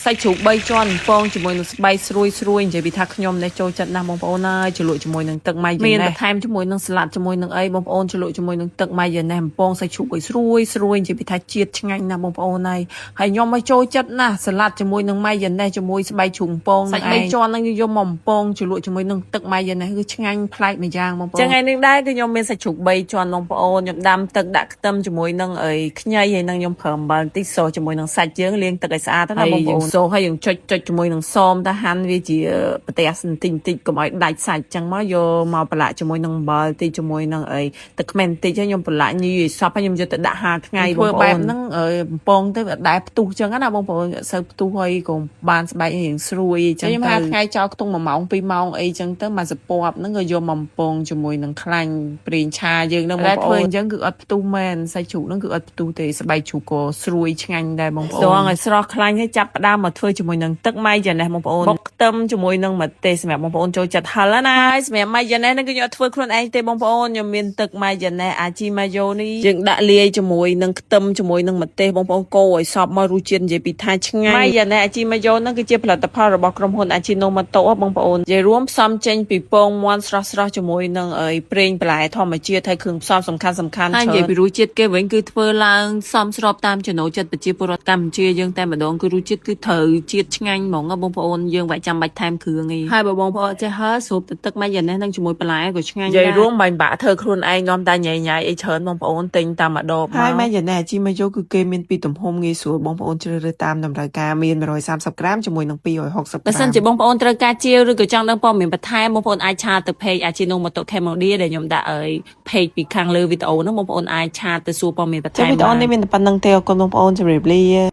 សាច់ជ្រូក3ជាន់ពងជាមួយនឹងស្បៃស្រួយនិយាយពីថាខ្ញុំនេះចូលចិត្តណាស់បងប្អូនហើយជ្រលក់ជាមួយនឹងទឹកម៉ាយ៉ូណេសមានបន្ថែមជាមួយនឹងសាឡាត់ជាមួយនឹងអីបងប្អូនជ្រលក់ជាមួយនឹងទឹកម៉ាយ៉ូណេសពងសាច់ជ្រូកឲ្យស្រួយនិយាយពីថាជាតិឆ្ងាញ់ណាស់បងប្អូនហើយខ្ញុំមកចូលចិត្តណាស់សាឡាត់ជាមួយនឹងម៉ាយ៉ូណេសជាមួយស្បៃជ្រូកពងសាច់3ជាន់ហ្នឹងយកមកពងជ្រលក់ជាមួយនឹងទឹកម៉ាយ៉ូណេសគឺឆ្ងាញ់ប្លែកម្យ៉ាងបងប្អូនចឹងថ្ងៃនេះដែរគឺខ្ញុំមានសាច់ជ្រូក3ជាន់បងប្អូនខ្ញុំដាំទឹកដាក់ខ្ទឹមជាមួយនឹងអីខ្ញីហើយនឹងខ្ញុំប្រើអំបិលបន្តិចសូជាមួយនឹងសាច់យើងលាងទឹកឲ្យស្អាតណាបងប្អូនសូហើយយើងចុចជាមួយនឹងសមទៅហាន់វាជាប្រទេសបន្តិចកុំឲ្យដាច់សាច់ចឹងមកយកមកប្រឡាក់ជាមួយនឹងអំបិលតិចជាមួយនឹងអីទឹកខ្មេះបន្តិចហើយខ្ញុំប្រឡាក់ញីឲ្យសព្វហើយខ្ញុំយកទៅដាក់ហាលថ្ងៃបងប្អូនធ្វើបែបហ្នឹងបំពងទៅវាដែរផ្ទុះចឹងណាបងប្អូនសូវផ្ទុះហើយក៏បានស្បែករៀងស្រួយចឹងទៅខ្ញុំហាលថ្ងៃចោលខ្ទង់1ម៉ោង2ម៉ោងអីចឹងទៅមកសពប់ហ្នឹងក៏យកមកបំពងជាមួយនឹងខ្លាញ់ប្រេងឆាយើងហ្នឹងបងប្អូនធ្វើអញ្ចឹងគឺអត់ផ្ទុះមែនសាច់ជ្រូកហ្នឹងគឺអត់ផ្ទុះទេស្បែកជ្រូកក៏ស្រួយឆ្ងាញ់ដែរបងប្អូនស្រង់ឲ្យស្រស់ខ្លាញ់ហើយចាប់ផ្ដើមមកធ្វើជាមួយនឹងទឹកម៉ាយ៉ូណេសបងប្អូនបុកខ្ទឹមជាមួយនឹងម្ទេសសម្រាប់បងប្អូនចូលចិត្តហឹរណាហើយសម្រាប់ម៉ាយ៉ូណេសហ្នឹងគឺខ្ញុំធ្វើខ្លួនឯងទេបងប្អូនខ្ញុំមានទឹកម៉ាយ៉ូណេសអាជីម៉ាយ៉ូនេះយើងដាក់លាយជាមួយនឹងខ្ទឹមជាមួយនឹងម្ទេសបងប្អូនកូរឲ្យសព្វមករសជាតិនិយាយពីថាឆ្ងាញ់ម៉ាយ៉ូណេសអាជីម៉ាយ៉ូហ្នឹងគឺជាផលិតផលរបស់ក្រុមហ៊ុនអាជីណូម៉ូតូបងប្អូននិយាយរួមផ្សំចេញពីពងមាន់ស្រស់ជាមួយនឹងប្រេងបន្លែធម្មជាតិហើយគ្រឿងផ្សំសំខាន់ហើយនិយាយពីរសជាតិគេវិញគឺធ្វើឡើងសមស្របតាមចំណូលចិត្តប្រជាពលរដ្ឋកម្ពុជាយើងតែម្ដងគឺរសជាតិគឺត្រូវជាតិឆ្ងាញ់ហ្មងបងប្អូនយើងមិនចាំបាច់ថែមគ្រឿងអីហើយបើបងប្អូនចេះហឺស្រូបទឹកម៉ាយ៉ូណេសនឹងជាមួយបន្លែក៏ឆ្ងាញ់ដែរនិយាយរួមបាញ់បាក់ធ្វើខ្លួនឯងងំតែញ៉ៃអីច្រើនបងប្អូនទិញតាមម្ដងហើយម៉ាយ៉ូណេសអាជីម៉ាយ៉ូគឺគេមានពីទំហំងាយស្រួលបងប្អូនជ្រើសរើសតាមតម្រូវការមាន130ក្រាមជាមួយនឹង260ក្រាមបើសិនជាបងប្អូនត្រូវការជាវឬក៏ចង់ដឹងព័ត៌មានបន្ថែមបងប្អូនអាចឆាទៅ page អាជីណូម៉ូតូ Cambodia ដែលខ្ញុំដាក់page ពីខាងលើវីដេអូហ្នឹងបងប្អូនអាចឆាទៅសួរព័ត៌មានបន្ថែមវីដេអូនេះមានតែប៉ុណ្្នឹងទេអរគុណបងប្អូនជម្រាបលា